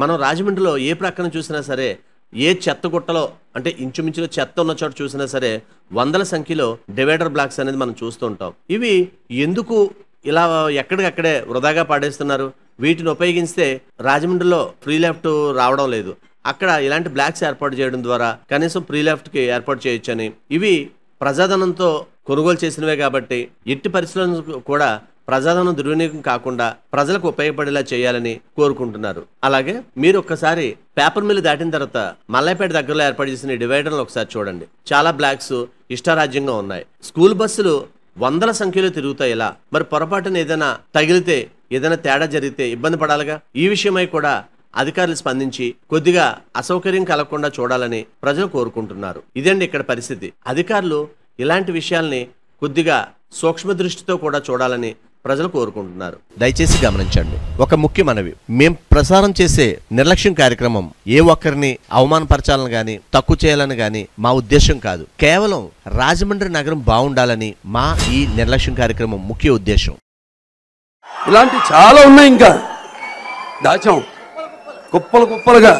మనం రాజమండ్రిలో ఏ ప్రక్కన చూసినా సరే, ఏ చెత్త గుట్టలో అంటే ఇంచుమించుగా చెత్త ఉన్న చోట చూసినా సరే వందల సంఖ్యలో డివైడర్ బ్లాక్స్ అనేది మనం చూస్తూ ఉంటాం. ఇవి ఎందుకు ఇలా ఎక్కడికక్కడే వృధాగా పాడేస్తున్నారు? వీటిని ఉపయోగిస్తే రాజమండ్రిలో ఫ్రీ లెఫ్ట్ రావడం లేదు. అక్కడ ఇలాంటి బ్లాక్స్ ఏర్పాటు చేయడం ద్వారా కనీసం ఫ్రీ లెఫ్ట్కి ఏర్పాటు చేయొచ్చని, ఇవి ప్రజాధనంతో కొనుగోలు చేసినవే కాబట్టి ఎట్టి పరిస్థితులను కూడా ప్రజాధనం దుర్వినియోగం కాకుండా ప్రజలకు ఉపయోగపడేలా చేయాలని కోరుకుంటున్నారు. అలాగే మీరు ఒక్కసారి పేపర్ మిల్ దాటిన తర్వాత మల్లాయపేట దగ్గరలో ఏర్పాటు చేసిన డివైడర్లు ఒకసారి చూడండి. చాలా బ్లాక్స్ ఇష్టారాజ్యంగా ఉన్నాయి. స్కూల్ బస్సులు వందల సంఖ్యలో తిరుగుతాయి. ఇలా మరి పొరపాటున ఏదైనా తగిలితే, ఏదైనా తేడా జరిగితే ఇబ్బంది పడాలిగా. ఈ విషయమై కూడా అధికారులు స్పందించి కొద్దిగా అసౌకర్యం కలగకుండా చూడాలని ప్రజలు కోరుకుంటున్నారు. ఇదండి ఇక్కడ పరిస్థితి. అధికారులు ఇలాంటి విషయాల్ని కొద్దిగా సూక్ష్మ దృష్టితో కూడా చూడాలని ప్రజలు కోరుకుంటున్నారు. దయచేసి గమనించండి. ఒక ముఖ్య మనవి, మేం ప్రసారం చేసే నిర్లక్ష్యం కార్యక్రమం ఏ ఒక్కరిని అవమానపరచాలని గాని తక్కువ చేయాలని గాని మా ఉద్దేశం కాదు. కేవలం రాజమండ్రి నగరం బాగుండాలని మా ఈ నిర్లక్ష్యం కార్యక్రమం ముఖ్య ఉద్దేశం. ఇలాంటి చాలా ఉన్నాయి, ఇంకా దాచాం కుప్పలు కుప్పలుగా.